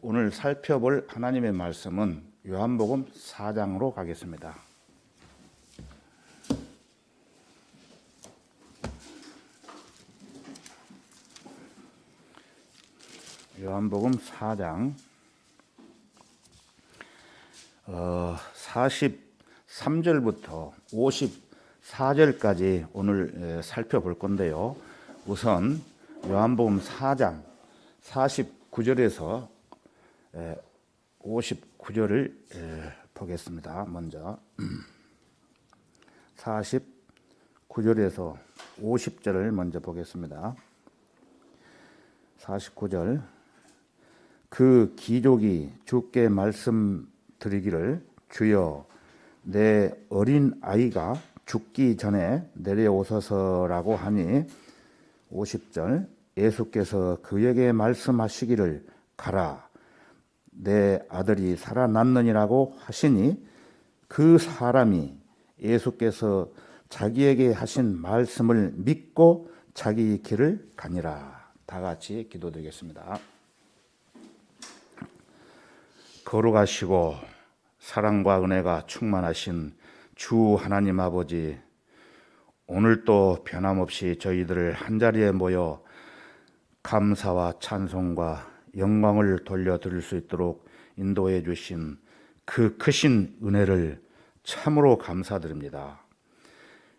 오늘 살펴볼 하나님의 말씀은 요한복음 4장으로 가겠습니다. 요한복음 4장 43절부터 54절까지 오늘 살펴볼 건데요. 우선 요한복음 4장 49절에서 59절을 보겠습니다. 먼저 49절에서 50절을 먼저 보겠습니다. 49절 그 기족이 주께 말씀드리기를 주여 내 어린 아이가 죽기 전에 내려오소서라고 하니 50절 예수께서 그에게 말씀하시기를 가라 내 아들이 살아났느니라고 하시니 그 사람이 예수께서 자기에게 하신 말씀을 믿고 자기 길을 가니라. 다 같이 기도드리겠습니다. 거룩하시고 사랑과 은혜가 충만하신 주 하나님 아버지, 오늘도 변함없이 저희들을 한자리에 모여 감사와 찬송과 영광을 돌려드릴 수 있도록 인도해 주신 그 크신 은혜를 참으로 감사드립니다.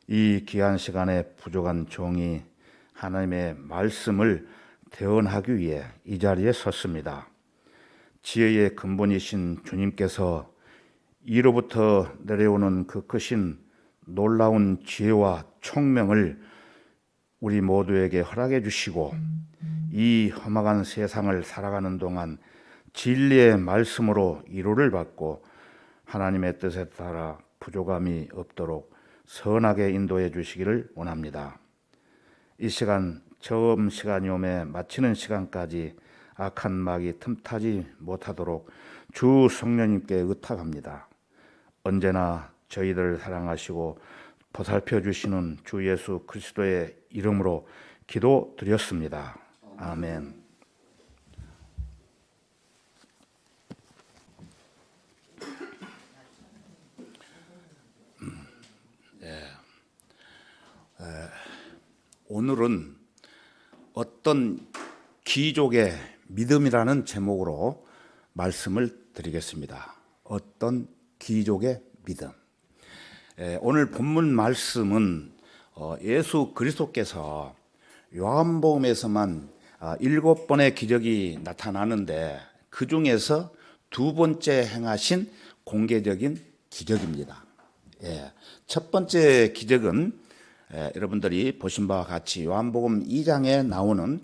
이 귀한 시간에 부족한 종이 하나님의 말씀을 대언하기 위해 이 자리에 섰습니다. 지혜의 근본이신 주님께서 이로부터 내려오는 그 크신 놀라운 지혜와 총명을 우리 모두에게 허락해 주시고 이 험악한 세상을 살아가는 동안 진리의 말씀으로 위로를 받고 하나님의 뜻에 따라 부족함이 없도록 선하게 인도해 주시기를 원합니다. 이 시간 처음 시간이 오매 마치는 시간까지 악한 마귀 틈타지 못하도록 주 성령님께 의탁합니다. 언제나 저희들을 사랑하시고 보살펴 주시는 주 예수 그리스도의 이름으로 기도드렸습니다. 아멘. 오늘은 어떤 귀족의 믿음이라는 제목으로 말씀을 드리겠습니다. 어떤 귀족의 믿음. 오늘 본문 말씀은 예수 그리스도께서 요한복음에서만 7번의 기적이 나타나는데 그 중에서 두 번째 행하신 공개적인 기적입니다. 첫 번째 기적은 여러분들이 보신 바와 같이 요한복음 2장에 나오는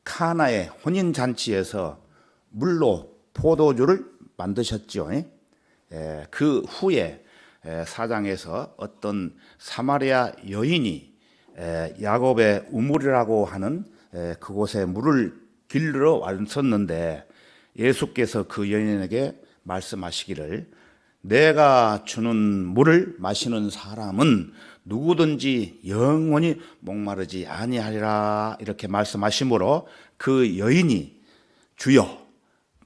카나의 혼인잔치에서 물로 포도주를 만드셨죠. 그 후에 4장에서 어떤 사마리아 여인이 야곱의 우물이라고 하는 그곳에 물을 길러 왔었는데 예수께서 그 여인에게 말씀하시기를 내가 주는 물을 마시는 사람은 누구든지 영원히 목마르지 아니하리라 이렇게 말씀하시므로 그 여인이 주여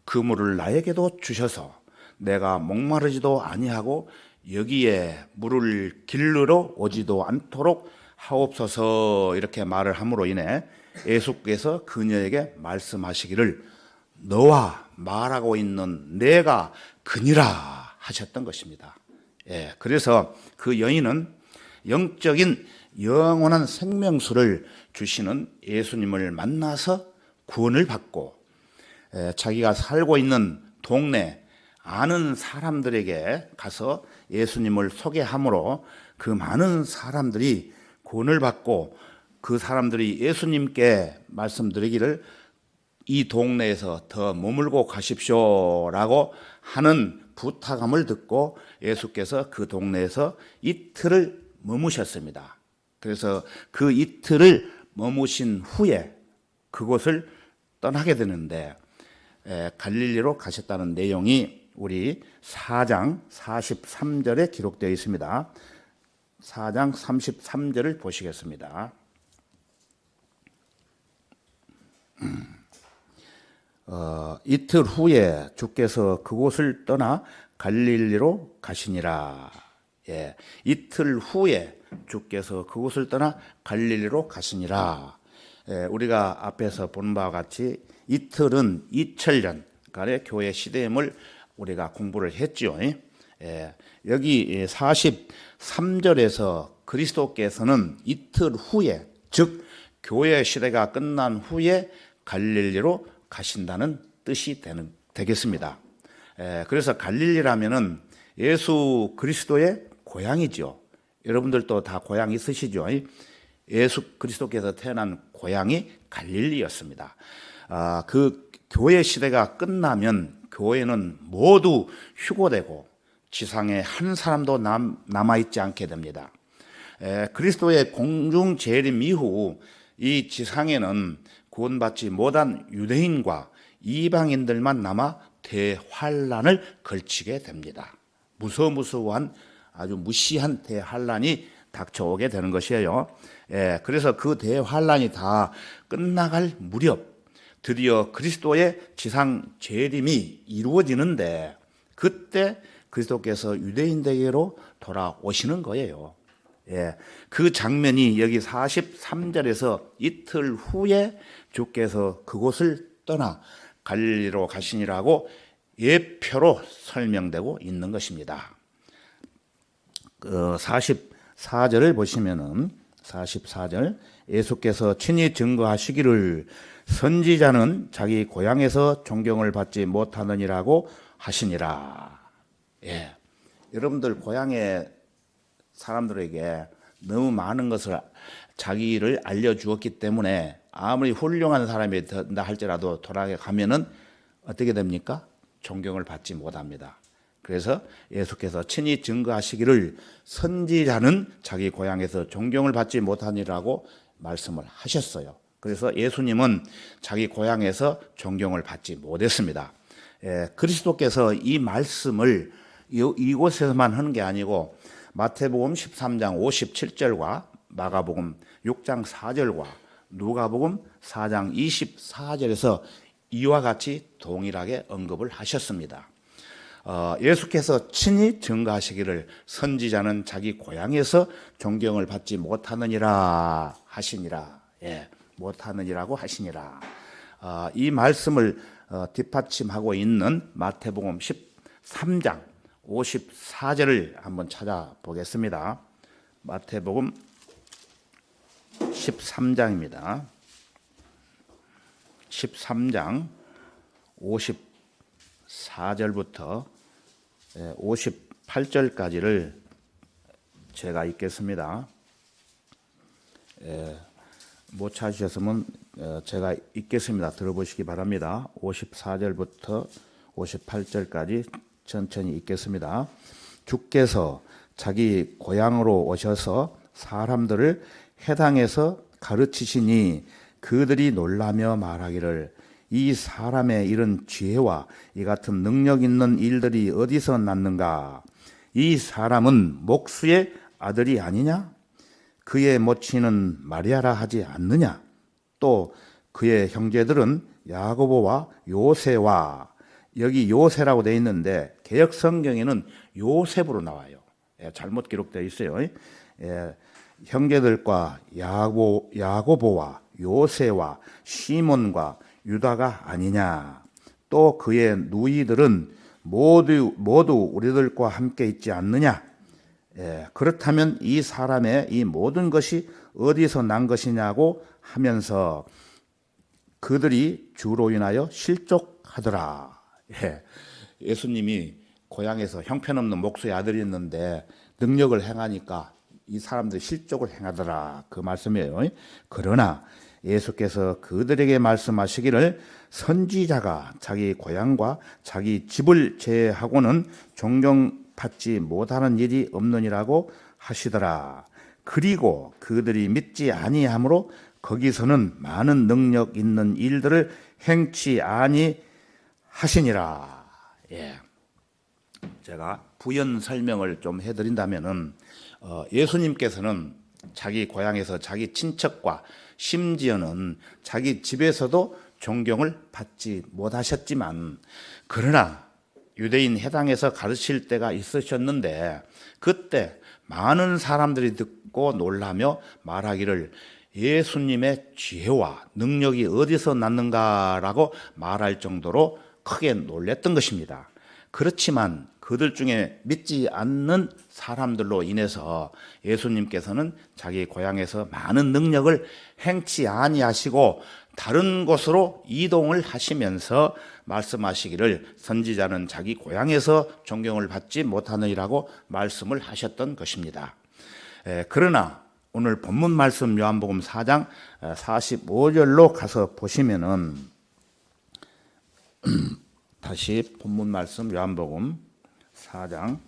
그 물을 나에게도 주셔서 내가 목마르지도 아니하고 여기에 물을 길르러 오지도 않도록 하옵소서 이렇게 말을 함으로 인해 예수께서 그녀에게 말씀하시기를 너와 말하고 있는 내가 그니라 하셨던 것입니다. 그래서 그 여인은 영적인 영원한 생명수를 주시는 예수님을 만나서 구원을 받고 자기가 살고 있는 동네 아는 사람들에게 가서 예수님을 소개함으로 그 많은 사람들이 구원을 받고 그 사람들이 예수님께 말씀드리기를 이 동네에서 더 머물고 가십시오라고 하는 부탁함을 듣고 예수께서 그 동네에서 이틀을 머무셨습니다. 그래서 그 이틀을 머무신 후에 그곳을 떠나게 되는데 갈릴리로 가셨다는 내용이 우리 4장 43절에 기록되어 있습니다. 4장 33절을 보시겠습니다. 이틀 후에 주께서 그곳을 떠나 갈릴리로 가시니라. 예, 이틀 후에 주께서 그곳을 떠나 갈릴리로 가시니라. 예, 우리가 앞에서 본 바와 같이 이틀은 2000년간의 교회 시대임을 우리가 공부를 했죠. 예, 여기 43절에서 그리스도께서는 이틀 후에, 즉 교회 시대가 끝난 후에 갈릴리로 가신다는 뜻이 되겠습니다. 그래서 갈릴리라면은 예수 그리스도의 고향이죠. 여러분들도 다 고향 있으시죠? 예수 그리스도께서 태어난 고향이 갈릴리였습니다. 그 교회 시대가 끝나면 교회는 모두 휴고되고 지상에 한 사람도 남아있지 않게 됩니다. 그리스도의 공중 재림 이후 이 지상에는 구원받지 못한 유대인과 이방인들만 남아 대환란을 걸치게 됩니다. 무서무서한 아주 무시한 대환란이 닥쳐오게 되는 것이에요. 그래서 그 대환란이 다 끝나갈 무렵 드디어 그리스도의 지상 재림이 이루어지는데 그때 그리스도께서 유대인에게로 돌아오시는 거예요. 그 장면이 여기 43절에서 이틀 후에 주께서 그곳을 떠나 갈릴리로 가시니라고 예표로 설명되고 있는 것입니다. 44절을 보시면은 44절 예수께서 친히 증거하시기를 선지자는 자기 고향에서 존경을 받지 못하느니라고 하시니라. 여러분들 고향의 사람들에게 너무 많은 것을 자기를 알려주었기 때문에 아무리 훌륭한 사람이 된다 할지라도 돌아가면은 어떻게 됩니까? 존경을 받지 못합니다. 그래서 예수께서 친히 증거하시기를 선지자는 자기 고향에서 존경을 받지 못하니라고 말씀을 하셨어요. 그래서 예수님은 자기 고향에서 존경을 받지 못했습니다. 그리스도께서 이 말씀을 이곳에서만 하는 게 아니고 마태복음 13장 57절과 마가복음 6장 4절과 누가복음 4장 24절에서 이와 같이 동일하게 언급을 하셨습니다. 예수께서 친히 증거하시기를 선지자는 자기 고향에서 존경을 받지 못하느니라 하시니라. 못하느니라고 하시니라. 이 말씀을 뒷받침하고 있는 마태복음 13장 54절을 한번 찾아보겠습니다. 마태복음 13장입니다. 13장 54절부터 58절까지를 제가 읽겠습니다. 못 찾으셨으면 제가 읽겠습니다. 들어보시기 바랍니다. 54절부터 58절까지 천천히 읽겠습니다. 주께서 자기 고향으로 오셔서 사람들을 해당에서 가르치시니 그들이 놀라며 말하기를 이 사람의 이런 지혜와 이 같은 능력 있는 일들이 어디서 났는가? 이 사람은 목수의 아들이 아니냐? 그의 모친은 마리아라 하지 않느냐? 또 그의 형제들은 야고보와 요새와, 여기 요새라고 되어 있는데 개역 성경에는 요셉으로 나와요. 잘못 기록되어 있어요. 형제들과 야고보와 요새와 시몬과 유다가 아니냐? 또 그의 누이들은 모두 우리들과 함께 있지 않느냐? 그렇다면 이 사람의 이 모든 것이 어디서 난 것이냐고 하면서 그들이 주로 인하여 실족하더라. 예수님이 고향에서 형편없는 목수의 아들이었는데 능력을 행하니까 이 사람들이 실족을 행하더라. 그 말씀이에요. 그러나 예수께서 그들에게 말씀하시기를 선지자가 자기 고향과 자기 집을 제하고는 존경받지 못하는 일이 없느니라고 하시더라. 그리고 그들이 믿지 아니하므로 거기서는 많은 능력 있는 일들을 행치 아니하시니라. 제가 부연 설명을 좀 해드린다면은 예수님께서는 자기 고향에서 자기 친척과 심지어는 자기 집에서도 존경을 받지 못하셨지만, 그러나 유대인 회당에서 가르칠 때가 있으셨는데 그때 많은 사람들이 듣고 놀라며 말하기를 예수님의 지혜와 능력이 어디서 났는가라고 말할 정도로 크게 놀랬던 것입니다. 그렇지만 그들 중에 믿지 않는 사람들로 인해서 예수님께서는 자기 고향에서 많은 능력을 행치 아니하시고 다른 곳으로 이동을 하시면서 말씀하시기를 선지자는 자기 고향에서 존경을 받지 못하느니라고 말씀을 하셨던 것입니다. 그러나 오늘 본문 말씀 요한복음 4장 45절로 가서 보시면은 다시 본문 말씀 요한복음 4장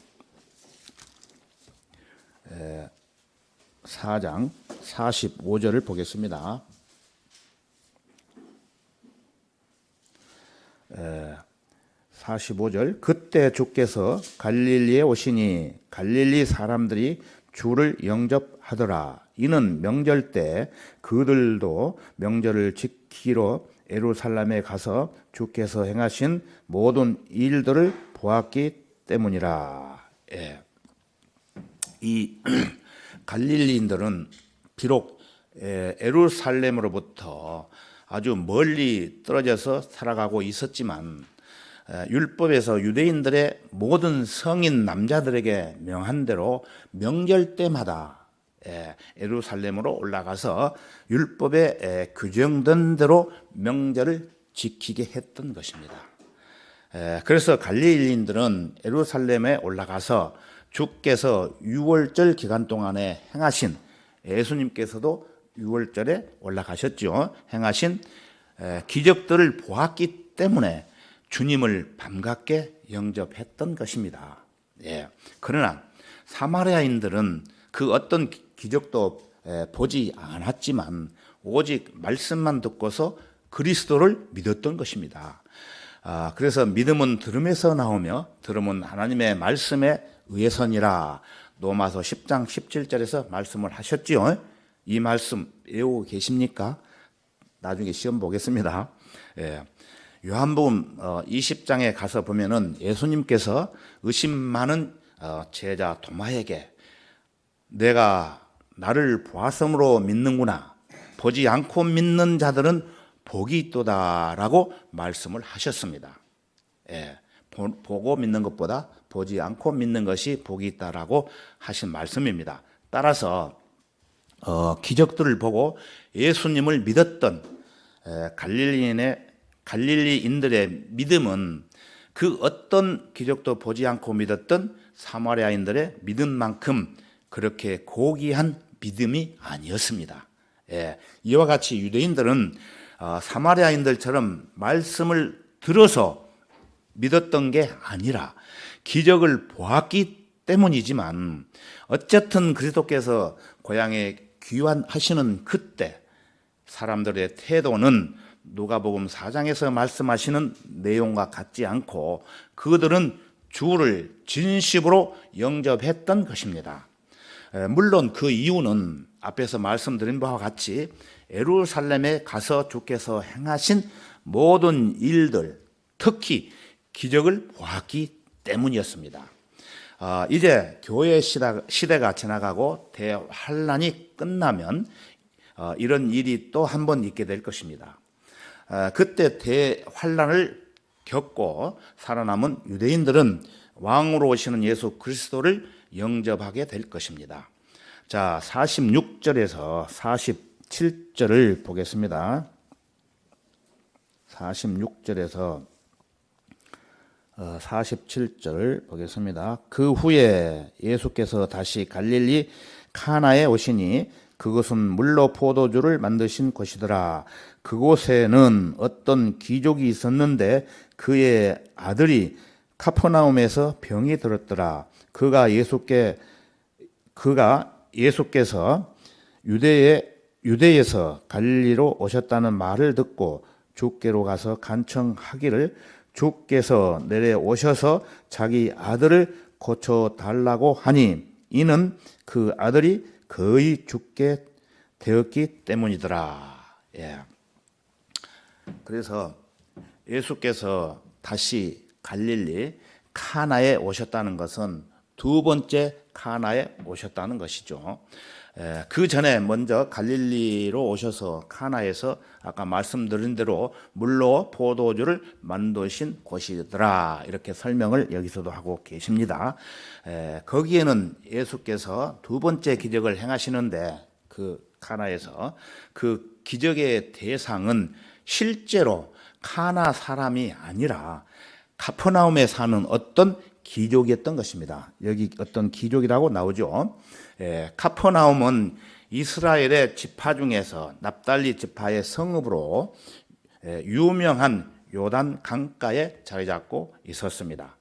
45절을 보겠습니다. 45절 그때 주께서 갈릴리에 오시니 갈릴리 사람들이 주를 영접하더라. 이는 명절 때 그들도 명절을 지키러 예루살렘에 가서 주께서 행하신 모든 일들을 보았기 때문이라. 이 갈릴리인들은 비록 예루살렘으로부터 아주 멀리 떨어져서 살아가고 있었지만 율법에서 유대인들의 모든 성인 남자들에게 명한 대로 명절 때마다 예루살렘으로 올라가서 율법에 규정된 대로 명절을 지키게 했던 것입니다. 그래서 갈릴리인들은 예루살렘에 올라가서 주께서 유월절 기간 동안에 행하신, 예수님께서도 유월절에 올라가셨죠. 행하신 기적들을 보았기 때문에 주님을 반갑게 영접했던 것입니다. 그러나 사마리아인들은 그 어떤 기적도 보지 않았지만 오직 말씀만 듣고서 그리스도를 믿었던 것입니다. 그래서 믿음은 들음에서 나오며 들음은 하나님의 말씀에 의해서니라. 로마서 10장 17절에서 말씀을 하셨지요. 이 말씀 외우고 계십니까? 나중에 시험 보겠습니다. 요한복음 20장에 가서 보면은 예수님께서 의심 많은 제자 도마에게 내가 나를 보았으므로 믿는구나, 보지 않고 믿는 자들은 복이 있도다라고 말씀을 하셨습니다. 보고 믿는 것보다 보지 않고 믿는 것이 복이 있다라고 하신 말씀입니다. 따라서 기적들을 보고 예수님을 믿었던 갈릴리인들의 믿음은 그 어떤 기적도 보지 않고 믿었던 사마리아인들의 믿음만큼 그렇게 고귀한 믿음이 아니었습니다. 이와 같이 유대인들은 사마리아인들처럼 말씀을 들어서 믿었던 게 아니라 기적을 보았기 때문이지만, 어쨌든 그리스도께서 고향에 귀환하시는 그때 사람들의 태도는 누가복음 4장에서 말씀하시는 내용과 같지 않고 그들은 주를 진심으로 영접했던 것입니다. 물론 그 이유는 앞에서 말씀드린 바와 같이 예루살렘에 가서 주께서 행하신 모든 일들, 특히 기적을 보았기 때문이었습니다. 이제 교회 시대가 지나가고 대환란이 끝나면 이런 일이 또 한 번 있게 될 것입니다. 그때 대환란을 겪고 살아남은 유대인들은 왕으로 오시는 예수 그리스도를 영접하게 될 것입니다. 자, 46절에서 47절을 보겠습니다. 46절에서 47절 보겠습니다. 그 후에 예수께서 다시 갈릴리 카나에 오시니 그것은 물로 포도주를 만드신 곳이더라. 그곳에는 어떤 귀족이 있었는데 그의 아들이 카퍼나움에서 병이 들었더라. 그가 예수께서 유대에서 갈릴리로 오셨다는 말을 듣고 주께로 가서 간청하기를 주께서 내려오셔서 자기 아들을 고쳐달라고 하니 이는 그 아들이 거의 죽게 되었기 때문이더라. 그래서 예수께서 다시 갈릴리 카나에 오셨다는 것은 두 번째 카나에 오셨다는 것이죠. 그 전에 먼저 갈릴리로 오셔서 카나에서 아까 말씀드린 대로 물로 포도주를 만드신 곳이더라, 이렇게 설명을 여기서도 하고 계십니다. 거기에는 예수께서 두 번째 기적을 행하시는데 그 카나에서 그 기적의 대상은 실제로 카나 사람이 아니라 가퍼나움에 사는 어떤 귀족이었던 것입니다. 여기 어떤 귀족이라고 나오죠. 가퍼나움은 이스라엘의 지파 중에서 납달리 지파의 성읍으로 유명한 요단 강가에 자리 잡고 있었습니다.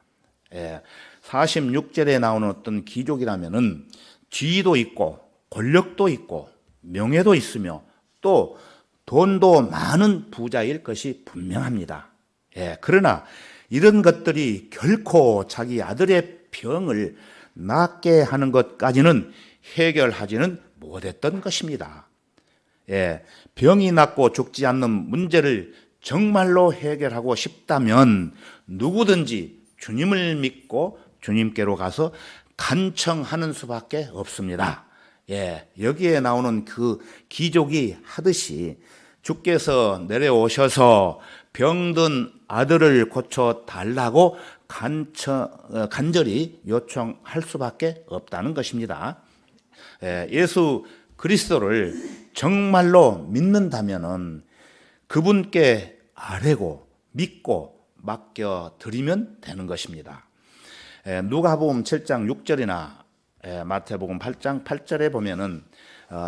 46절에 나오는 어떤 귀족이라면은 지위도 있고 권력도 있고 명예도 있으며 또 돈도 많은 부자일 것이 분명합니다. 그러나 이런 것들이 결코 자기 아들의 병을 낫게 하는 것까지는 해결하지는 못했던 것입니다. 병이 낫고 죽지 않는 문제를 정말로 해결하고 싶다면 누구든지 주님을 믿고 주님께로 가서 간청하는 수밖에 없습니다. 여기에 나오는 그 귀족이 하듯이 주께서 내려오셔서 병든 아들을 고쳐 달라고 간절히 요청할 수밖에 없다는 것입니다. 예수 그리스도를 정말로 믿는다면은 그분께 아뢰고 믿고 맡겨 드리면 되는 것입니다. 누가복음 7장 6절이나 마태복음 8장 8절에 보면은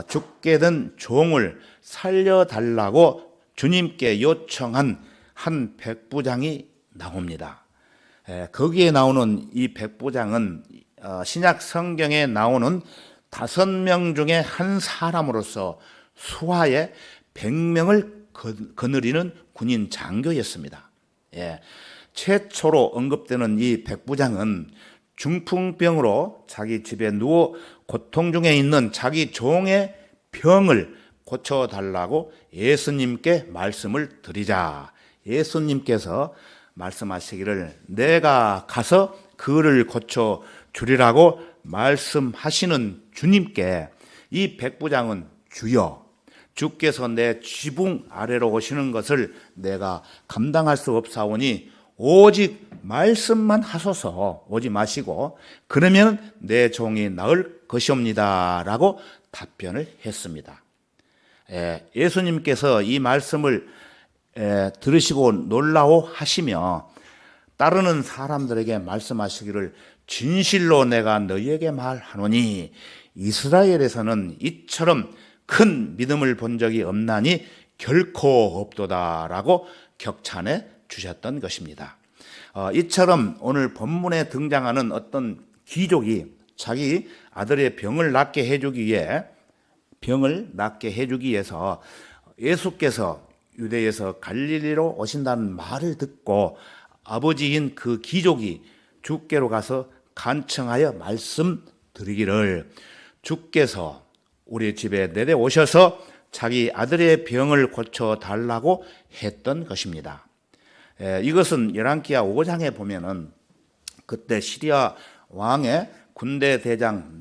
죽게 된 종을 살려달라고 주님께 요청한 한 백부장이 나옵니다. 거기에 나오는 이 백부장은 신약 성경에 나오는 5명 중에 한 사람으로서 수하에 100명을 거느리는 군인 장교였습니다. 최초로 언급되는 이 백부장은 중풍병으로 자기 집에 누워 고통 중에 있는 자기 종의 병을 고쳐달라고 예수님께 말씀을 드리자 예수님께서 말씀하시기를 내가 가서 그를 고쳐 주리라고 말씀하시는 주님께 이 백부장은 주여 주께서 내 지붕 아래로 오시는 것을 내가 감당할 수 없사오니 오직 말씀만 하소서 오지 마시고 그러면 내 종이 나을 것이옵니다 라고 답변을 했습니다. 예수님께서 이 말씀을 들으시고 놀라워하시며 따르는 사람들에게 말씀하시기를 진실로 내가 너희에게 말하노니 이스라엘에서는 이처럼 큰 믿음을 본 적이 없나니 결코 없도다라고 격찬해 주셨던 것입니다. 이처럼 오늘 본문에 등장하는 어떤 귀족이 자기 아들의 병을 낫게 해주기 위해서 예수께서 유대에서 갈릴리로 오신다는 말을 듣고 아버지인 그 귀족이 주께로 가서 간청하여 말씀드리기를 주께서 우리 집에 내려오셔서 자기 아들의 병을 고쳐달라고 했던 것입니다. 이것은 열왕기하 5장에 보면은 그때 시리아 왕의 군대 대장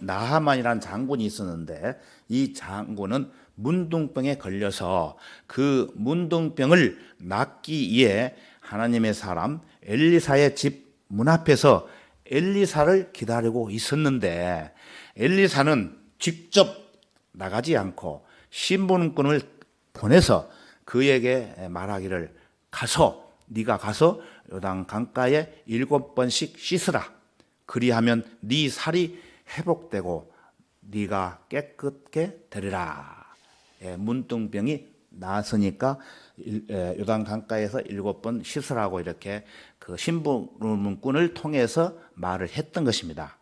나하만이라는 장군이 있었는데 이 장군은 문둥병에 걸려서 그 문둥병을 낫기 위해 하나님의 사람 엘리사의 집 문 앞에서 엘리사를 기다리고 있었는데 엘리사는 직접 나가지 않고 신부님꾼을 보내서 그에게 말하기를 네가 가서 요단 강가에 7번씩 씻으라. 그리하면 네 살이 회복되고 네가 깨끗게 되리라. 문둥병이 나았으니까 요단 강가에서 7번 씻으라고 이렇게 그 신부문꾼을 통해서 말을 했던 것입니다.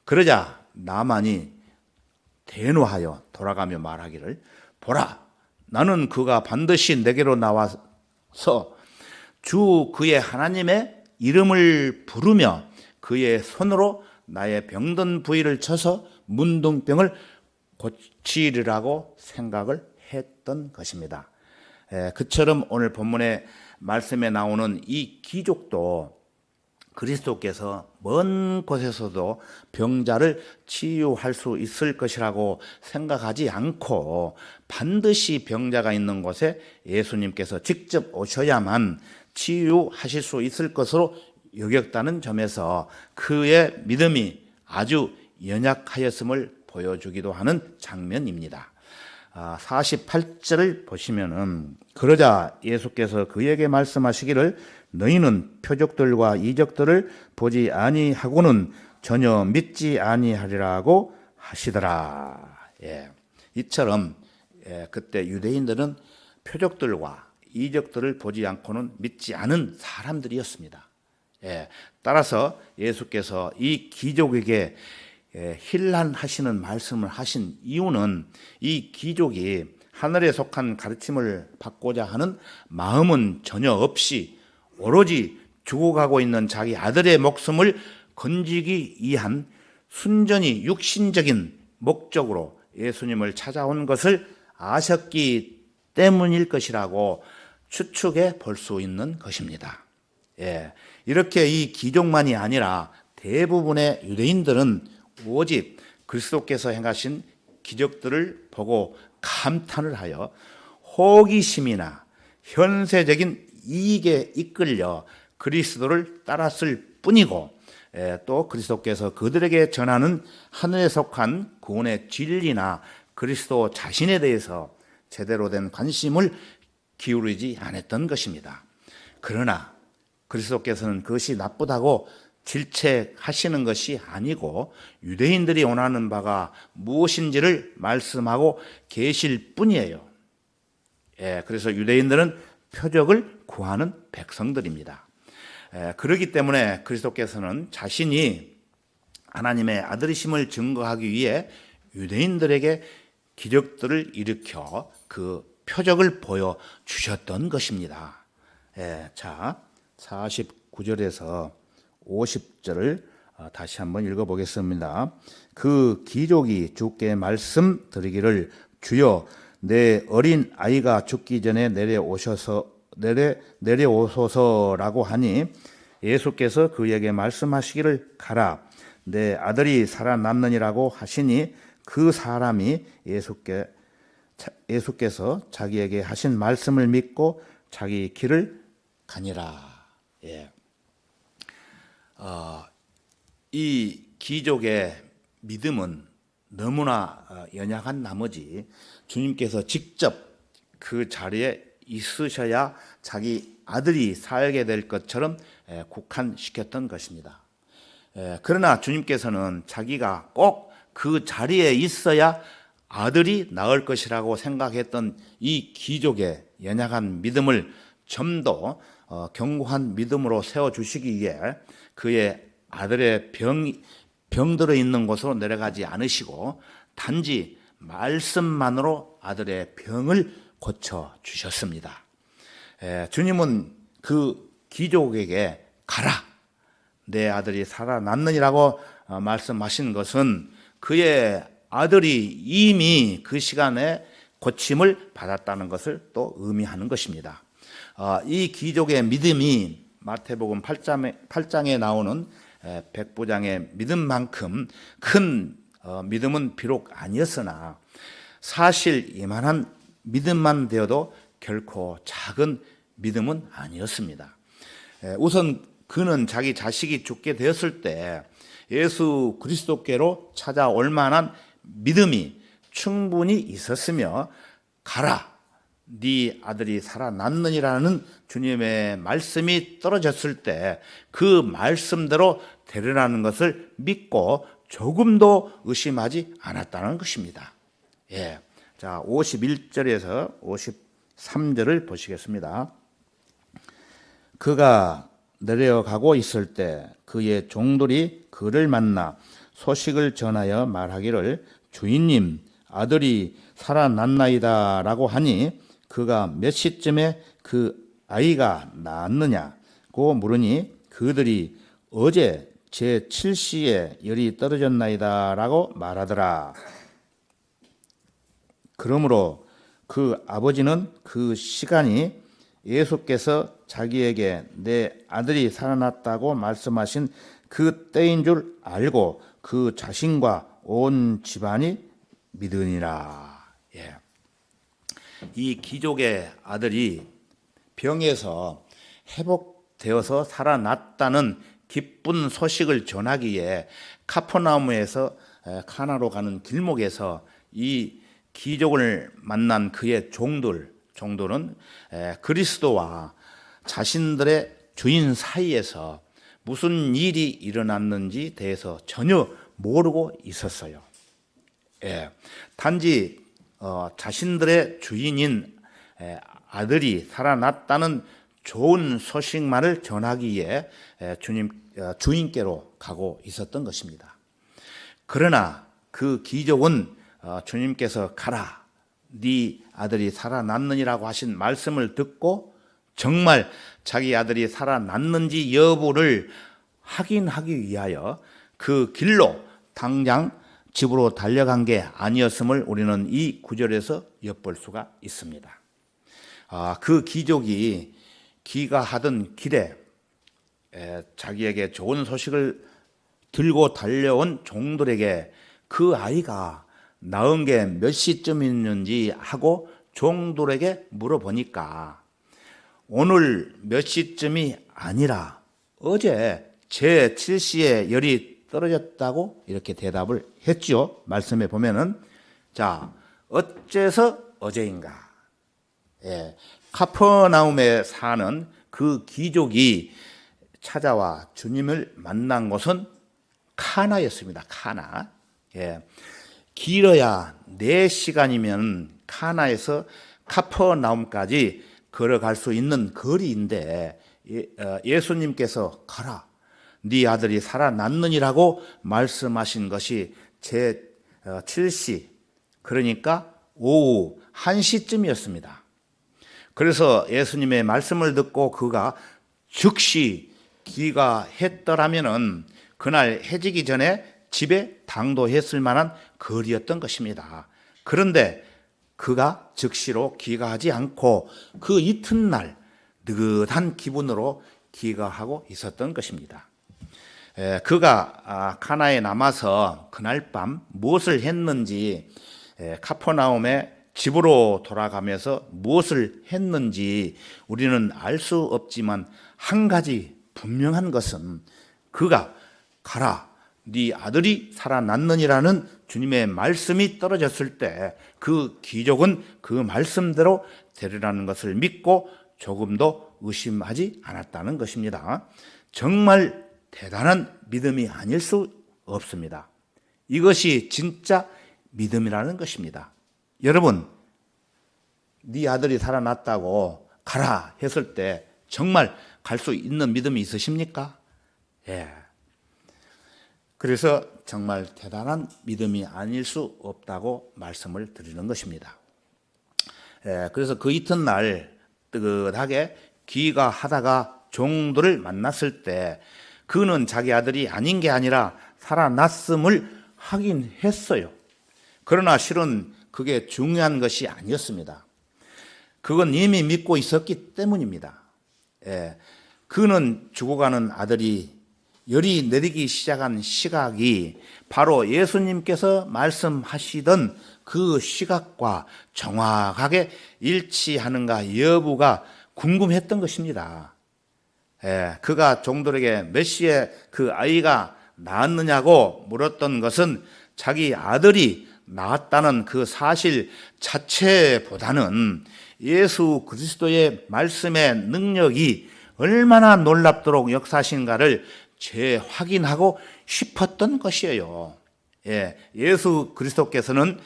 그러자 나만이 대노하여 돌아가며 말하기를 보라 나는 그가 반드시 내게로 나와서 주 그의 하나님의 이름을 부르며 그의 손으로 나의 병든 부위를 쳐서 문둥병을 고치리라고 생각을 했던 것입니다. 그처럼 오늘 본문의 말씀에 나오는 이 기족도 그리스도께서 먼 곳에서도 병자를 치유할 수 있을 것이라고 생각하지 않고 반드시 병자가 있는 곳에 예수님께서 직접 오셔야만 치유하실 수 있을 것으로 여겼다는 점에서 그의 믿음이 아주 연약하였음을 보여주기도 하는 장면입니다. 48절을 보시면은 그러자 예수께서 그에게 말씀하시기를 너희는 표적들과 이적들을 보지 아니하고는 전혀 믿지 아니하리라고 하시더라. 이처럼 그때 유대인들은 표적들과 이적들을 보지 않고는 믿지 않은 사람들이었습니다. 따라서 예수께서 이 귀족에게 힐난하시는 말씀을 하신 이유는 이 귀족이 하늘에 속한 가르침을 받고자 하는 마음은 전혀 없이 오로지 죽어가고 있는 자기 아들의 목숨을 건지기 위한 순전히 육신적인 목적으로 예수님을 찾아온 것을 아셨기 때문일 것이라고 추측해 볼 수 있는 것입니다. 이렇게 이 귀족만이 아니라 대부분의 유대인들은 오직 그리스도께서 행하신 기적들을 보고 감탄을 하여 호기심이나 현세적인 이익에 이끌려 그리스도를 따랐을 뿐이고 또 그리스도께서 그들에게 전하는 하늘에 속한 구원의 진리나 그리스도 자신에 대해서 제대로 된 관심을 기울이지 않았던 것입니다. 그러나 그리스도께서는 그것이 나쁘다고 질책하시는 것이 아니고 유대인들이 원하는 바가 무엇인지를 말씀하고 계실 뿐이에요. 그래서 유대인들은 표적을 구하는 백성들입니다. 그렇기 때문에 그리스도께서는 자신이 하나님의 아들이심을 증거하기 위해 유대인들에게 기적들을 일으켜 그 표적을 보여주셨던 것입니다. 자, 49절에서 50절을 다시 한번 읽어보겠습니다. 그 귀족이 주께 말씀드리기를 주여 내 어린 아이가 죽기 전에 내려오소서라고 하니 예수께서 그에게 말씀하시기를 가라 내 아들이 살아났느니라고 하시니 그 사람이 예수께서 자기에게 하신 말씀을 믿고 자기 길을 가니라. 이 귀족의 믿음은 너무나 연약한 나머지 주님께서 직접 그 자리에 있으셔야 자기 아들이 살게 될 것처럼 국한시켰던 것입니다. 그러나 주님께서는 자기가 꼭 그 자리에 있어야 아들이 나을 것이라고 생각했던 이 귀족의 연약한 믿음을 좀 더 견고한 믿음으로 세워주시기 위해 그의 아들의 병들어 있는 곳으로 내려가지 않으시고 단지 말씀만으로 아들의 병을 고쳐주셨습니다. 주님은 그 귀족에게 가라 내 아들이 살아났느니라고 말씀하신 것은 그의 아들이 이미 그 시간에 고침을 받았다는 것을 또 의미하는 것입니다. 이 귀족의 믿음이 마태복음 8장에 나오는 백부장의 믿음만큼 큰 믿음은 비록 아니었으나 사실 이만한 믿음만 되어도 결코 작은 믿음은 아니었습니다. 우선 그는 자기 자식이 죽게 되었을 때 예수 그리스도께로 찾아올 만한 믿음이 충분히 있었으며 가라 네 아들이 살아났느니라는 주님의 말씀이 떨어졌을 때 그 말씀대로 되리라는 것을 믿고 조금도 의심하지 않았다는 것입니다. 자, 51절에서 53절을 보시겠습니다. 그가 내려가고 있을 때 그의 종들이 그를 만나 소식을 전하여 말하기를 주인님 아들이 살아났나이다 라고 하니 그가 몇 시쯤에 그 아이가 낳았느냐고 물으니 그들이 어제 제7시에 열이 떨어졌나이다 라고 말하더라. 그러므로 그 아버지는 그 시간이 예수께서 자기에게 내 아들이 살아났다고 말씀하신 그 때인 줄 알고 그 자신과 온 집안이 믿으니라. 예. 이 귀족의 아들이 병에서 회복되어서 살아났다는 기쁜 소식을 전하기에 카퍼나움에서 카나로 가는 길목에서 이 귀족을 만난 그의 종들은 그리스도와 자신들의 주인 사이에서 무슨 일이 일어났는지 대해서 전혀 모르고 있었어요. 예, 단지 자신들의 주인인 아들이 살아났다는 좋은 소식만을 전하기에 주인께로 가고 있었던 것입니다. 그러나 그 귀족은 주님께서 가라, 네 아들이 살아났느니라고 하신 말씀을 듣고 정말 자기 아들이 살아났는지 여부를 확인하기 위하여 그 길로 당장 집으로 달려간 게 아니었음을 우리는 이 구절에서 엿볼 수가 있습니다. 그 귀족이 귀가하던 길에 자기에게 좋은 소식을 들고 달려온 종들에게 그 아이가 낳은 게 몇 시쯤 있는지 하고 종들에게 물어보니까 오늘 몇 시쯤이 아니라 어제 제 7시에 열이 떨어졌다고 이렇게 대답을 했죠. 말씀에 보면은 자, 어째서 어제인가? 카퍼나움에 사는 그 귀족이 찾아와 주님을 만난 곳은 카나였습니다. 카나. 길어야 4시간이면 카나에서 카퍼나움까지 걸어갈 수 있는 거리인데 예수님께서 가라, 네 아들이 살아났느니라고 말씀하신 것이 제 7시, 그러니까 오후 1시쯤이었습니다. 그래서 예수님의 말씀을 듣고 그가 즉시 귀가했더라면은 그날 해지기 전에 집에 당도했을 만한 거리였던 것입니다. 그런데 그가 즉시로 귀가하지 않고 그 이튿날 느긋한 기분으로 귀가하고 있었던 것입니다. 그가 카나에 남아서 그날 밤 무엇을 했는지, 카퍼나움에 집으로 돌아가면서 무엇을 했는지 우리는 알 수 없지만 한 가지 분명한 것은 그가 가라, 네 아들이 살아났느니라는 주님의 말씀이 떨어졌을 때 그 귀족은 그 말씀대로 되리라는 것을 믿고 조금도 의심하지 않았다는 것입니다. 정말 대단한 믿음이 아닐 수 없습니다. 이것이 진짜 믿음이라는 것입니다. 여러분, 네 아들이 살아났다고 가라 했을 때 정말 갈 수 있는 믿음이 있으십니까? 그래서 정말 대단한 믿음이 아닐 수 없다고 말씀을 드리는 것입니다. 그래서 그 이튿날 뜨뜻하게 귀가하다가 종들을 만났을 때 그는 자기 아들이 아닌 게 아니라 살아났음을 확인했어요. 그러나 실은 그게 중요한 것이 아니었습니다. 그건 이미 믿고 있었기 때문입니다. 그는 죽어가는 아들이 열이 내리기 시작한 시각이 바로 예수님께서 말씀하시던 그 시각과 정확하게 일치하는가 여부가 궁금했던 것입니다. 그가 종들에게 몇 시에 그 아이가 낳았느냐고 물었던 것은 자기 아들이 낳았다는 그 사실 자체보다는 예수 그리스도의 말씀의 능력이 얼마나 놀랍도록 역사하신가를 재확인하고 싶었던 것이에요. 예수 그리스도께서는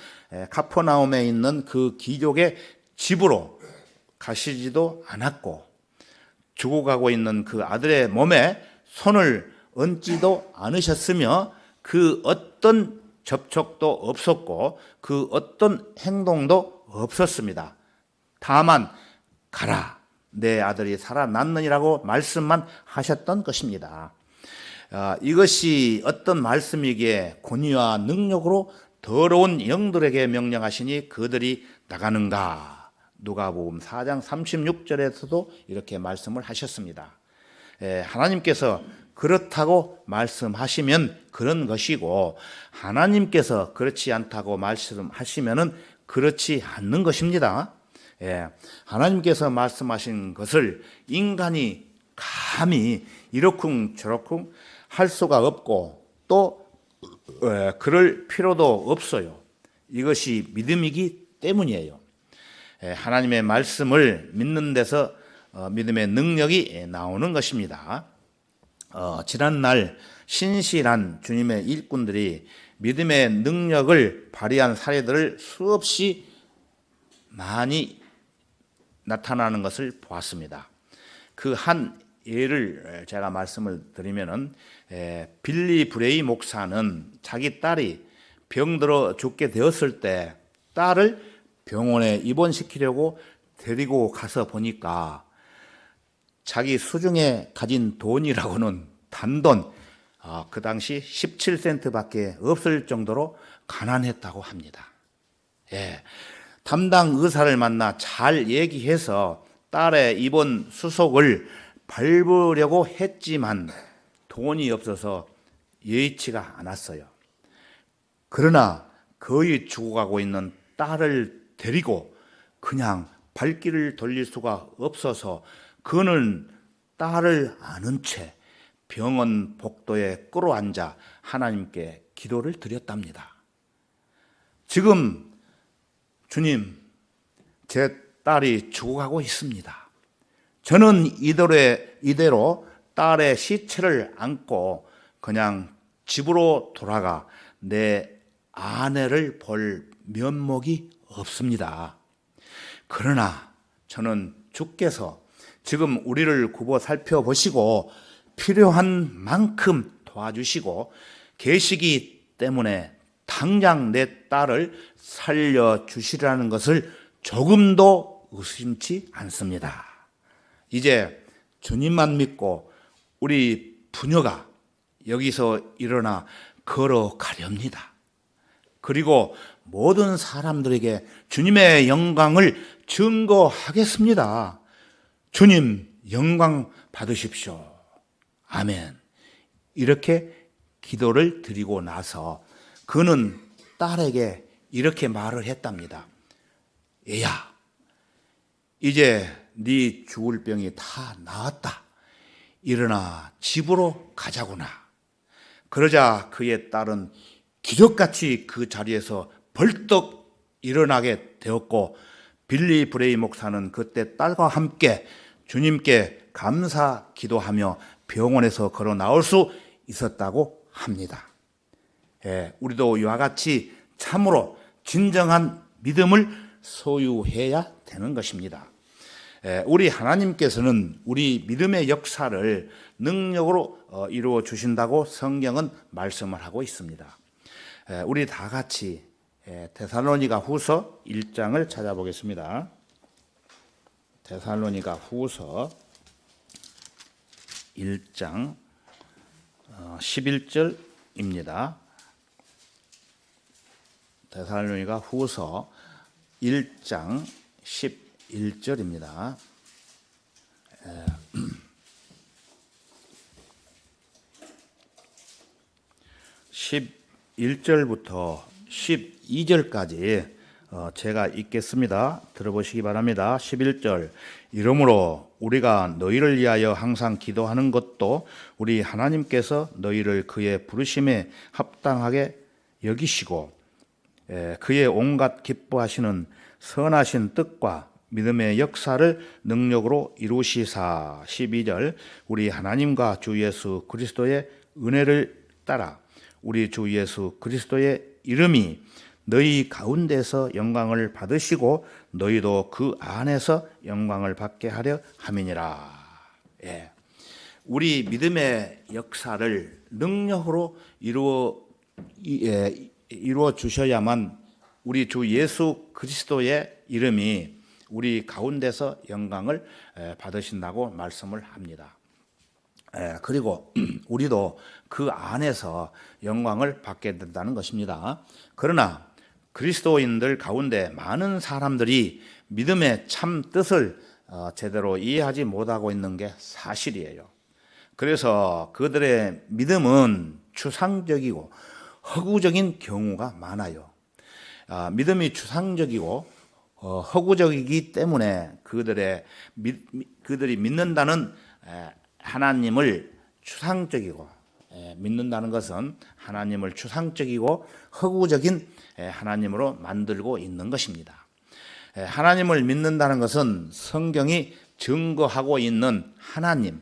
카퍼나움에 있는 그 귀족의 집으로 가시지도 않았고 죽어가고 있는 그 아들의 몸에 손을 얹지도 않으셨으며 그 어떤 접촉도 없었고 그 어떤 행동도 없었습니다. 다만 가라, 내 아들이 살아났느니라고 말씀만 하셨던 것입니다. 이것이 어떤 말씀이기에 권위와 능력으로 더러운 영들에게 명령하시니 그들이 나가는가? 누가복음 4장 36절에서도 이렇게 말씀을 하셨습니다. 하나님께서 그렇다고 말씀하시면 그런 것이고, 하나님께서 그렇지 않다고 말씀하시면은 그렇지 않는 것입니다. 하나님께서 말씀하신 것을 인간이 감히 이러쿵 저러쿵 할 수가 없고, 또 그럴 필요도 없어요. 이것이 믿음이기 때문이에요. 하나님의 말씀을 믿는 데서 믿음의 능력이 나오는 것입니다. 지난날 신실한 주님의 일꾼들이 믿음의 능력을 발휘한 사례들을 수없이 많이 나타나는 것을 보았습니다. 그 한 예를 제가 말씀을 드리면은, 빌리 브레이 목사는 자기 딸이 병들어 죽게 되었을 때 딸을 병원에 입원시키려고 데리고 가서 보니까 자기 수중에 가진 돈이라고는 단돈 그 당시 17센트밖에 없을 정도로 가난했다고 합니다. 담당 의사를 만나 잘 얘기해서 딸의 입원 수속을 밟으려고 했지만 돈이 없어서 여의치가 않았어요. 그러나 거의 죽어가고 있는 딸을 데리고 그냥 발길을 돌릴 수가 없어서 그는 딸을 아는 채 병원 복도에 끌어앉아 하나님께 기도를 드렸답니다. 지금 주님, 제 딸이 죽어가고 있습니다. 저는 이대로 딸의 시체를 안고 그냥 집으로 돌아가 내 아내를 볼 면목이 없습니다. 그러나 저는 주께서 지금 우리를 굽어 살펴보시고 필요한 만큼 도와주시고 계시기 때문에 당장 내 딸을 살려주시라는 것을 조금도 의심치 않습니다. 이제 주님만 믿고 우리 부녀가 여기서 일어나 걸어가렵니다. 그리고 모든 사람들에게 주님의 영광을 증거하겠습니다. 주님 영광 받으십시오. 아멘. 이렇게 기도를 드리고 나서 그는 딸에게 이렇게 말을 했답니다. 얘야, 이제 네 죽을 병이 다 나았다. 일어나 집으로 가자구나. 그러자 그의 딸은 기적같이 그 자리에서 벌떡 일어나게 되었고, 빌리 브레이 목사는 그때 딸과 함께 주님께 감사 기도하며 병원에서 걸어 나올 수 있었다고 합니다. 우리도 이와 같이 참으로 진정한 믿음을 소유해야 되는 것입니다. 우리 하나님께서는 우리 믿음의 역사를 능력으로 이루어 주신다고 성경은 말씀을 하고 있습니다. 우리 다 같이 데살로니가 후서 1장을 찾아보겠습니다. 데살로니가 후서 1장 11절입니다. 데살로니가 후서 1장 11절입니다. 11절부터 12절까지 제가 읽겠습니다. 들어보시기 바랍니다. 11절. 이러므로 우리가 너희를 위하여 항상 기도하는 것도 우리 하나님께서 너희를 그의 부르심에 합당하게 여기시고 그의 온갖 기뻐하시는 선하신 뜻과 믿음의 역사를 능력으로 이루시사. 12절. 우리 하나님과 주 예수 그리스도의 은혜를 따라 우리 주 예수 그리스도의 이름이 너희 가운데서 영광을 받으시고 너희도 그 안에서 영광을 받게 하려 함이니라. 우리 믿음의 역사를 능력으로 이루어 주셔야만 우리 주 예수 그리스도의 이름이 우리 가운데서 영광을 받으신다고 말씀을 합니다. 그리고 우리도 그 안에서 영광을 받게 된다는 것입니다. 그러나 그리스도인들 가운데 많은 사람들이 믿음의 참 뜻을 제대로 이해하지 못하고 있는 게 사실이에요. 그래서 그들의 믿음은 추상적이고 허구적인 경우가 많아요. 믿음이 추상적이고 허구적이기 때문에 그들이 믿는다는 하나님을 추상적이고, 믿는다는 것은 하나님을 추상적이고 허구적인 하나님으로 만들고 있는 것입니다. 하나님을 믿는다는 것은 성경이 증거하고 있는 하나님,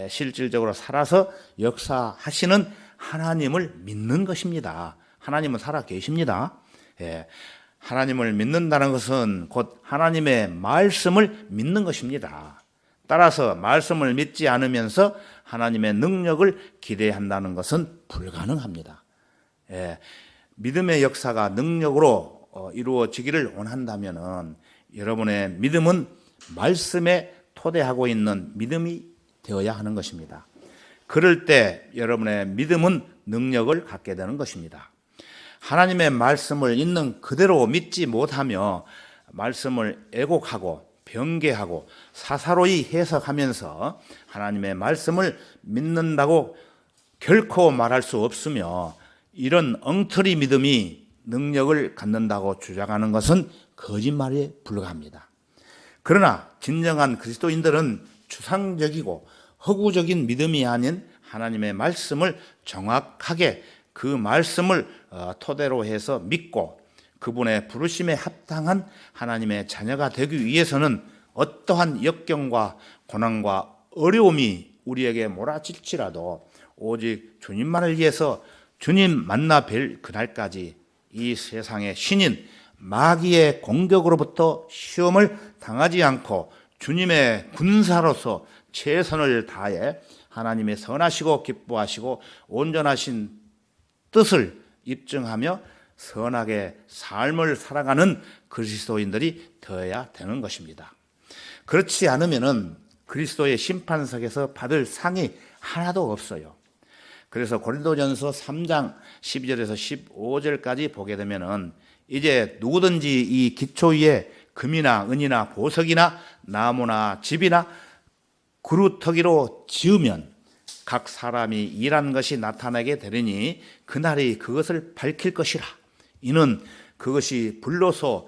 실질적으로 살아서 역사하시는 하나님을 믿는 것입니다. 하나님은 살아 계십니다. 하나님을 믿는다는 것은 곧 하나님의 말씀을 믿는 것입니다. 따라서 말씀을 믿지 않으면서 하나님의 능력을 기대한다는 것은 불가능합니다. 믿음의 역사가 능력으로 이루어지기를 원한다면 여러분의 믿음은 말씀에 토대하고 있는 믿음이 되어야 하는 것입니다. 그럴 때 여러분의 믿음은 능력을 갖게 되는 것입니다. 하나님의 말씀을 있는 그대로 믿지 못하며 말씀을 애곡하고 변개하고 사사로이 해석하면서 하나님의 말씀을 믿는다고 결코 말할 수 없으며, 이런 엉터리 믿음이 능력을 갖는다고 주장하는 것은 거짓말에 불과합니다. 그러나 진정한 그리스도인들은 추상적이고 허구적인 믿음이 아닌 하나님의 말씀을 정확하게 그 말씀을 토대로 해서 믿고 그분의 부르심에 합당한 하나님의 자녀가 되기 위해서는 어떠한 역경과 고난과 어려움이 우리에게 몰아칠지라도 오직 주님만을 위해서 주님 만나 뵐 그날까지 이 세상의 신인 마귀의 공격으로부터 시험을 당하지 않고 주님의 군사로서 최선을 다해 하나님의 선하시고 기뻐하시고 온전하신 뜻을 입증하며 선하게 삶을 살아가는 그리스도인들이 되어야 되는 것입니다. 그렇지 않으면은 그리스도의 심판석에서 받을 상이 하나도 없어요. 그래서 고린도전서 3장 12절에서 15절까지 보게 되면은 이제 누구든지 이 기초 위에 금이나 은이나 보석이나 나무나 집이나 그루터기로 지으면 각 사람이 일한 것이 나타나게 되리니 그날이 그것을 밝힐 것이라. 이는 그것이 불로서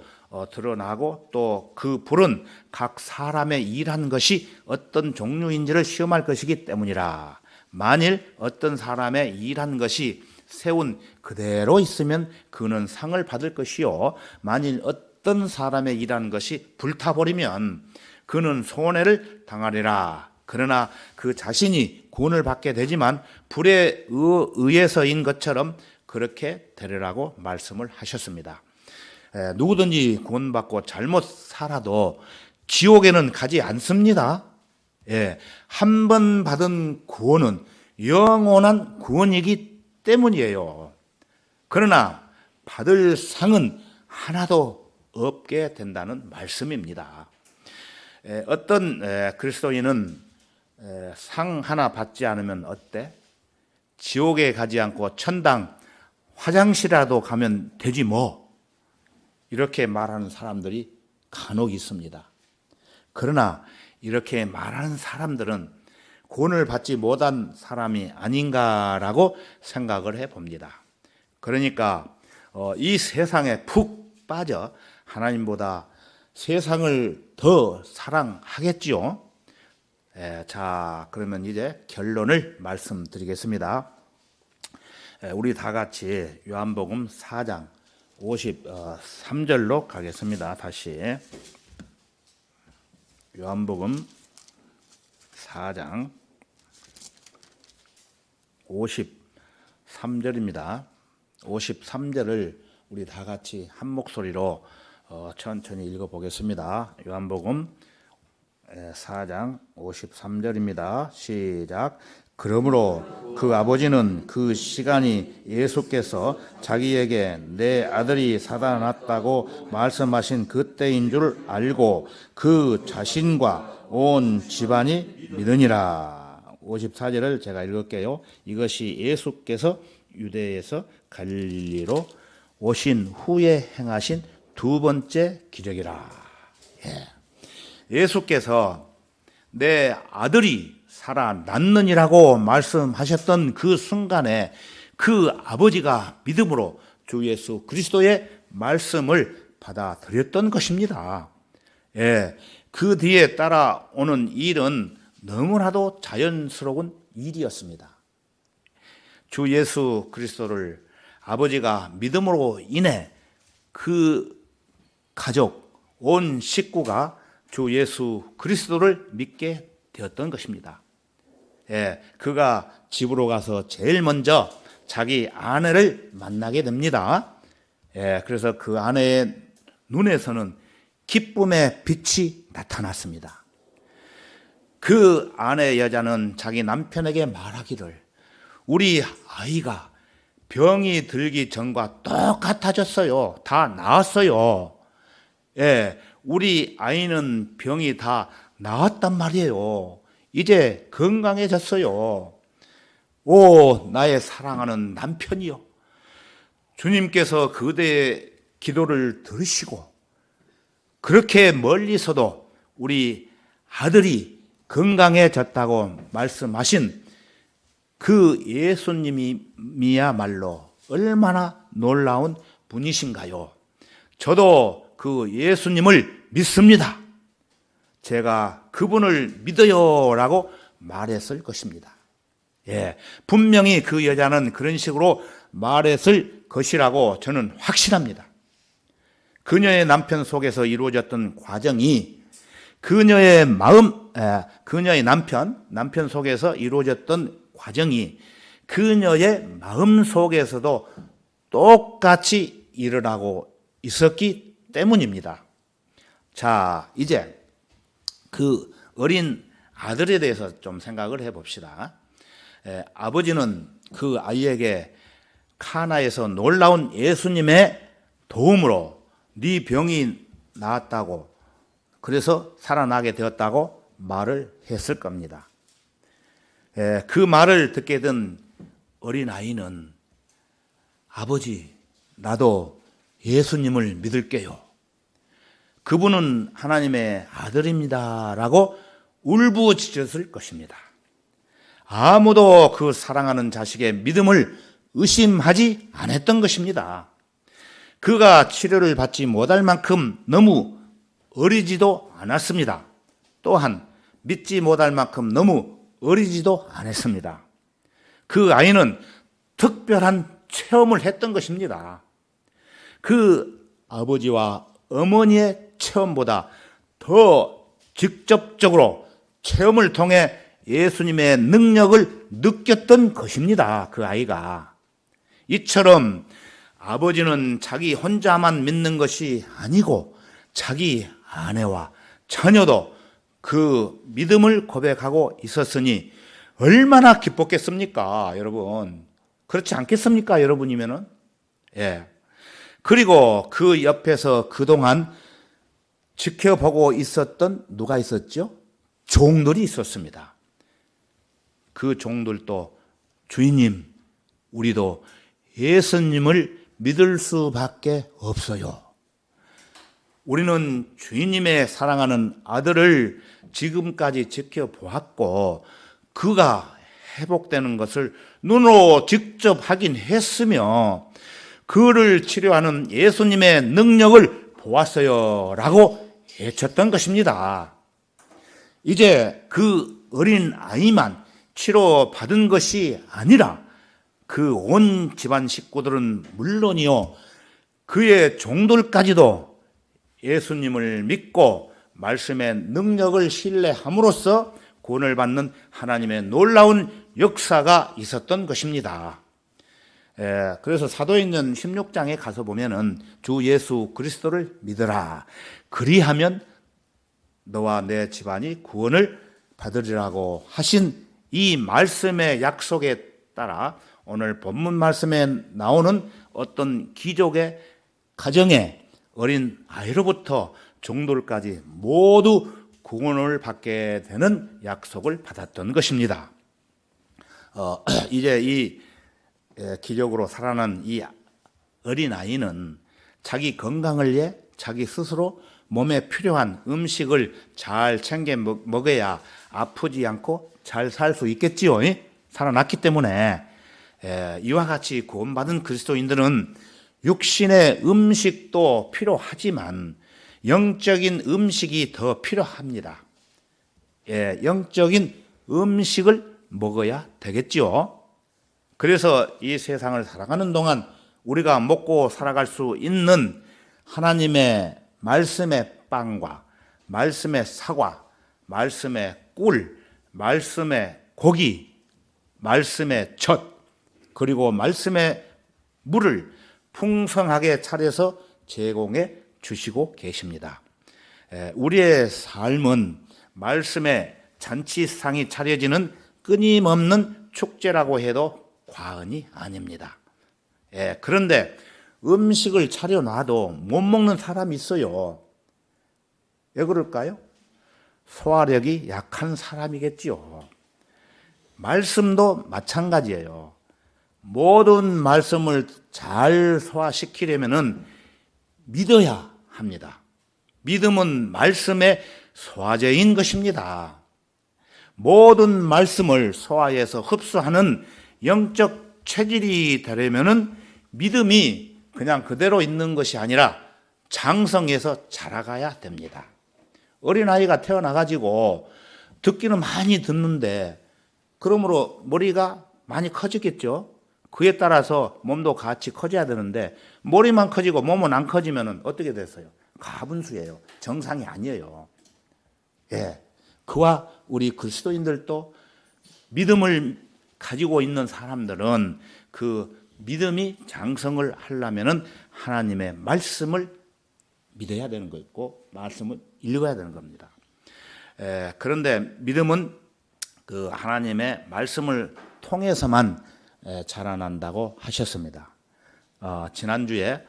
드러나고 또 그 불은 각 사람의 일한 것이 어떤 종류인지를 시험할 것이기 때문이라. 만일 어떤 사람의 일한 것이 세운 그대로 있으면 그는 상을 받을 것이요, 만일 어떤 사람의 일한 것이 불타버리면 그는 손해를 당하리라. 그러나 그 자신이 구원을 받게 되지만 불에 의해서인 것처럼 그렇게 되리라고 말씀을 하셨습니다. 누구든지 구원받고 잘못 살아도 지옥에는 가지 않습니다. 한 번 받은 구원은 영원한 구원이기 때문이에요. 그러나 받을 상은 하나도 없게 된다는 말씀입니다. 어떤 그리스도인은 상 하나 받지 않으면 어때? 지옥에 가지 않고 천당 화장실이라도 가면 되지 뭐, 이렇게 말하는 사람들이 간혹 있습니다. 그러나 이렇게 말하는 사람들은 구원을 받지 못한 사람이 아닌가라고 생각을 해봅니다. 그러니까 이 세상에 푹 빠져 하나님보다 세상을 더 사랑하겠지요. 자, 그러면 이제 결론을 말씀드리겠습니다. 우리 다 같이 요한복음 4장 53절로 가겠습니다. 다시 요한복음 4장 53절입니다. 53절을 우리 다 같이 한 목소리로 천천히 읽어보겠습니다. 요한복음 4장 53절입니다. 시작. 그러므로 그 아버지는 그 시간이 예수께서 자기에게 내 아들이 살아났다고 말씀하신 그때인 줄 알고 그 자신과 온 집안이 믿으니라. 54절을 제가 읽을게요. 이것이 예수께서 유대에서 갈릴리로 오신 후에 행하신 두 번째 기적이라. 예수께서 내 아들이 살아났느니라고 말씀하셨던 그 순간에 그 아버지가 믿음으로 주 예수 그리스도의 말씀을 받아들였던 것입니다. 그 뒤에 따라오는 일은 너무나도 자연스러운 일이었습니다. 주 예수 그리스도를 아버지가 믿음으로 인해 그 가족, 온 식구가 주 예수 그리스도를 믿게 되었던 것입니다. 그가 집으로 가서 제일 먼저 자기 아내를 만나게 됩니다. 그래서 그 아내의 눈에서는 기쁨의 빛이 나타났습니다. 그 아내 여자는 자기 남편에게 말하기를 우리 아이가 병이 들기 전과 똑같아졌어요. 다 나았어요. 우리 아이는 병이 다 나았단 말이에요. 이제 건강해졌어요. 오, 나의 사랑하는 남편이요. 주님께서 그대의 기도를 들으시고 그렇게 멀리서도 우리 아들이 건강해졌다고 말씀하신 그 예수님이야말로 얼마나 놀라운 분이신가요? 저도 그 예수님을 믿습니다. 제가 그분을 믿어요 라고 말했을 것입니다. 분명히 그 여자는 그런 식으로 말했을 것이라고 저는 확신합니다. 그녀의 남편 속에서 이루어졌던 과정이 그녀의 남편 속에서 이루어졌던 과정이 그녀의 마음 속에서도 똑같이 일어나고 있었기 때문입니다. 자, 이제 그 어린 아들에 대해서 좀 생각을 해봅시다. 아버지는 그 아이에게 카나에서 놀라운 예수님의 도움으로 네 병이 나았다고, 그래서 살아나게 되었다고 말을 했을 겁니다. 그 말을 듣게 된 어린아이는 아버지, 나도 예수님을 믿을게요. 그분은 하나님의 아들입니다 라고 울부짖었을 것입니다. 아무도 그 사랑하는 자식의 믿음을 의심하지 않았던 것입니다. 그가 치료를 받지 못할 만큼 너무 어리지도 않았습니다. 또한 믿지 못할 만큼 너무 어리지도 않았습니다. 그 아이는 특별한 체험을 했던 것입니다. 그 아버지와 어머니의 체험보다 더 직접적으로 체험을 통해 예수님의 능력을 느꼈던 것입니다. 그 아이가. 이처럼 아버지는 자기 혼자만 믿는 것이 아니고 자기 아내와 자녀도 그 믿음을 고백하고 있었으니 얼마나 기뻤겠습니까, 여러분? 그렇지 않겠습니까, 여러분이면은? 그리고 그 옆에서 그동안 지켜보고 있었던 누가 있었죠? 종들이 있었습니다. 그 종들도 주인님, 우리도 예수님을 믿을 수밖에 없어요. 우리는 주인님의 사랑하는 아들을 지금까지 지켜보았고 그가 회복되는 것을 눈으로 직접 확인했으며 그를 치료하는 예수님의 능력을 보았어요 라고 외쳤던 것입니다. 이제 그 어린 아이만 치료받은 것이 아니라 그 온 집안 식구들은 물론이요, 그의 종들까지도 예수님을 믿고 말씀의 능력을 신뢰함으로써 구원을 받는 하나님의 놀라운 역사가 있었던 것입니다. 그래서 사도행전 16장에 가서 보면은 주 예수 그리스도를 믿으라. 그리하면 너와 내 집안이 구원을 받으리라고 하신 이 말씀의 약속에 따라 오늘 본문 말씀에 나오는 어떤 기족의 가정에 어린 아이로부터 종들까지 모두 구원을 받게 되는 약속을 받았던 것입니다. 이제 이 기적으로 살아난 이 어린아이는 자기 건강을 위해 자기 스스로 몸에 필요한 음식을 잘 챙겨 먹어야 아프지 않고 잘 살 수 있겠지요. 살아났기 때문에. 이와 같이 구원받은 그리스도인들은 육신의 음식도 필요하지만 영적인 음식이 더 필요합니다. 영적인 음식을 먹어야 되겠지요. 그래서 이 세상을 살아가는 동안 우리가 먹고 살아갈 수 있는 하나님의 말씀의 빵과 말씀의 사과, 말씀의 꿀, 말씀의 고기, 말씀의 젖, 그리고 말씀의 물을 풍성하게 차려서 제공해 주시고 계십니다. 우리의 삶은 말씀의 잔치상이 차려지는 끊임없는 축제라고 해도 과언이 아닙니다. 그런데 음식을 차려놔도 못 먹는 사람이 있어요. 왜 그럴까요? 소화력이 약한 사람이겠지요. 말씀도 마찬가지예요. 모든 말씀을 잘 소화시키려면 믿어야 합니다. 믿음은 말씀의 소화제인 것입니다. 모든 말씀을 소화해서 흡수하는 영적 체질이 되려면 믿음이 그냥 그대로 있는 것이 아니라 장성해서 자라가야 됩니다. 어린아이가 태어나가지고 듣기는 많이 듣는데 그러므로 머리가 많이 커지겠죠. 그에 따라서 몸도 같이 커져야 되는데 머리만 커지고 몸은 안 커지면 어떻게 됐어요? 가분수예요. 정상이 아니에요. 그와 우리 그리스도인들도 믿음을 가지고 있는 사람들은 그 믿음이 장성을 하려면 하나님의 말씀을 믿어야 되는 거 있고 말씀을 읽어야 되는 겁니다. 그런데 믿음은 그 하나님의 말씀을 통해서만 자라난다고 하셨습니다. 지난주에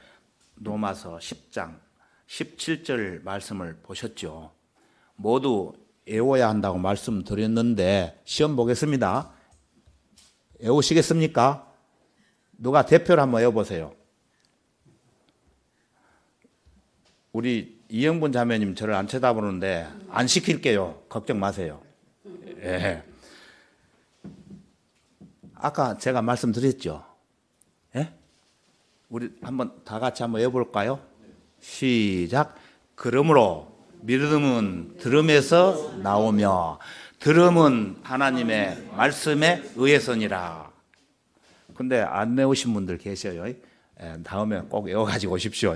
로마서 10장 17절 말씀을 보셨죠. 모두 외워야 한다고 말씀드렸는데 시험 보겠습니다. 외우시겠습니까? 누가 대표를 한번 외워보세요. 우리 이영분 자매님 저를 안 쳐다보는데 안 시킬게요. 걱정 마세요. 아까 제가 말씀드렸죠. 우리 한번 다 같이 한번 외워볼까요? 시작. 그러므로 믿음은 들음에서 나오며 들음은 하나님의 말씀에 의해서니라. 근데 안 외우신 분들 계셔요. 다음에 꼭 외워가지고 오십시오.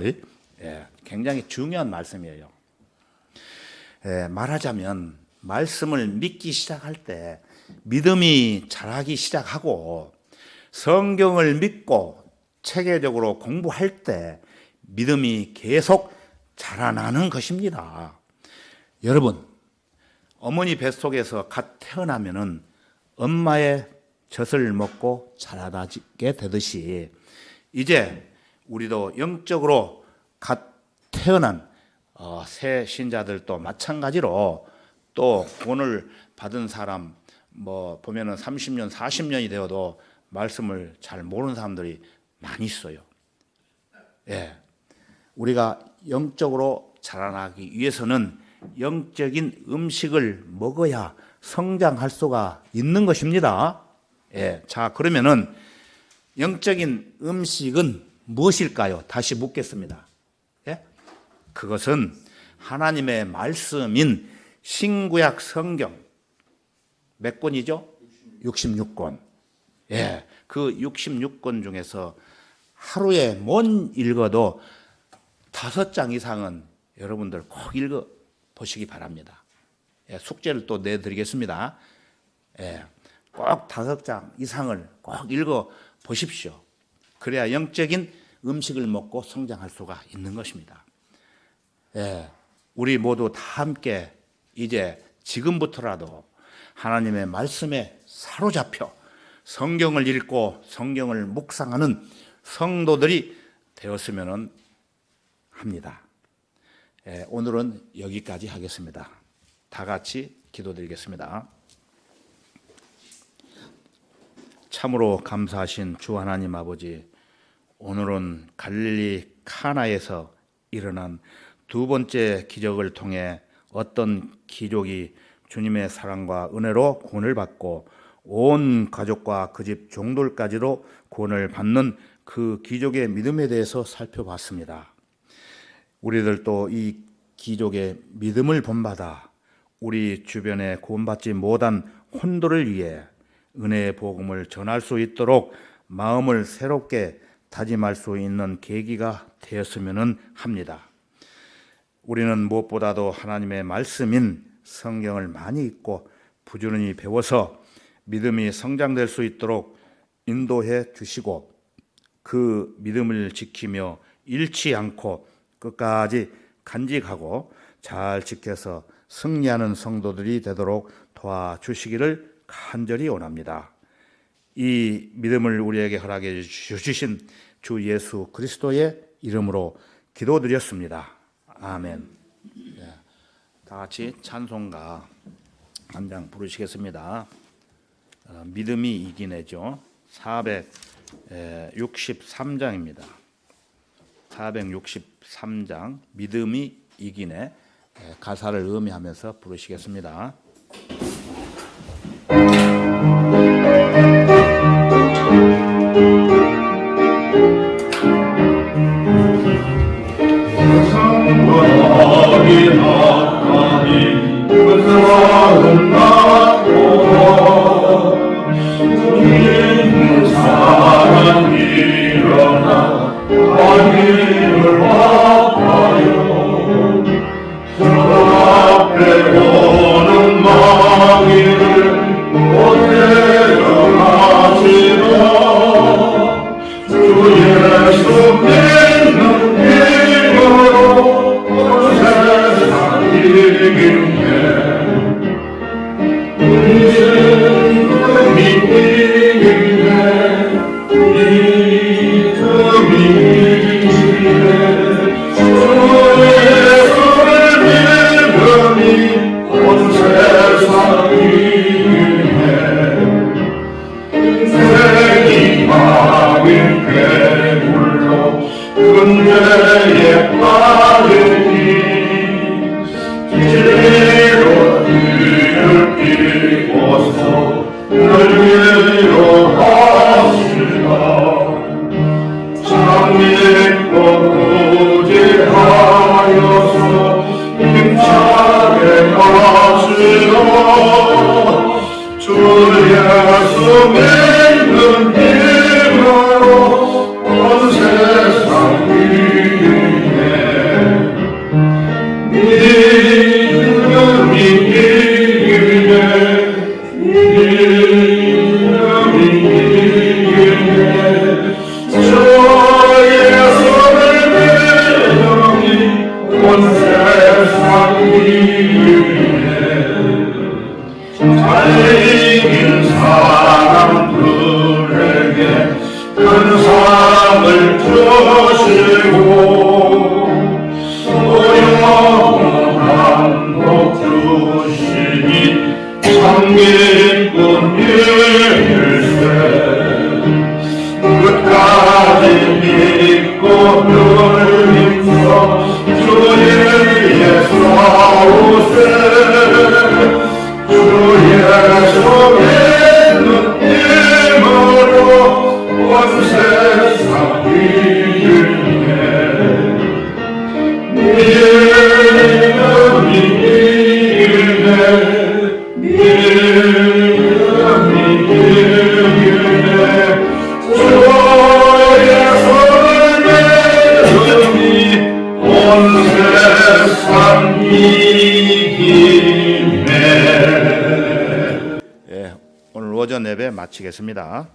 굉장히 중요한 말씀이에요. 말하자면 말씀을 믿기 시작할 때 믿음이 자라기 시작하고 성경을 믿고 체계적으로 공부할 때 믿음이 계속 자라나는 것입니다. 여러분, 어머니 뱃속에서 갓 태어나면은 엄마의 젖을 먹고 자라게 되듯이 이제 우리도 영적으로 갓 태어난 새 신자들도 마찬가지로 또 구원을 받은 사람 보면은 30년, 40년이 되어도 말씀을 잘 모르는 사람들이 많이 있어요. 우리가 영적으로 자라나기 위해서는 영적인 음식을 먹어야 성장할 수가 있는 것입니다. 자, 그러면은 영적인 음식은 무엇일까요? 다시 묻겠습니다. 그것은 하나님의 말씀인 신구약 성경 몇 권이죠? 66권. 그 66권 중에서 하루에 못 읽어도 5장 이상은 여러분들 꼭 읽어 보시기 바랍니다. 숙제를 또 내드리겠습니다. 꼭 5장 이상을 꼭 읽어 보십시오. 그래야 영적인 음식을 먹고 성장할 수가 있는 것입니다. 우리 모두 다 함께 이제 지금부터라도 하나님의 말씀에 사로잡혀 성경을 읽고 성경을 묵상하는 성도들이 되었으면 합니다. 오늘은 여기까지 하겠습니다. 다 같이 기도드리겠습니다. 참으로 감사하신 주 하나님 아버지, 오늘은 갈릴리 카나에서 일어난 두 번째 기적을 통해 어떤 귀족이 주님의 사랑과 은혜로 구원을 받고 온 가족과 그 집 종들까지도 구원을 받는 그 귀족의 믿음에 대해서 살펴봤습니다. 우리들도 이 귀족의 믿음을 본받아 우리 주변에 구원받지 못한 혼도를 위해 은혜의 복음을 전할 수 있도록 마음을 새롭게 다짐할 수 있는 계기가 되었으면 합니다. 우리는 무엇보다도 하나님의 말씀인 성경을 많이 읽고 부지런히 배워서 믿음이 성장될 수 있도록 인도해 주시고 그 믿음을 지키며 잃지 않고 끝까지 간직하고 잘 지켜서 승리하는 성도들이 되도록 도와주시기를 간절히 원합니다. 이 믿음을 우리에게 허락해 주신 주 예수 그리스도의 이름으로 기도드렸습니다. 아멘. 다 같이 찬송가 한 장 부르시겠습니다. 믿음이 이기네죠. 463장입니다. 463장 믿음이 이기네. 가사를 의미하면서 부르시겠습니다. 오늘 오전 예배 마치겠습니다.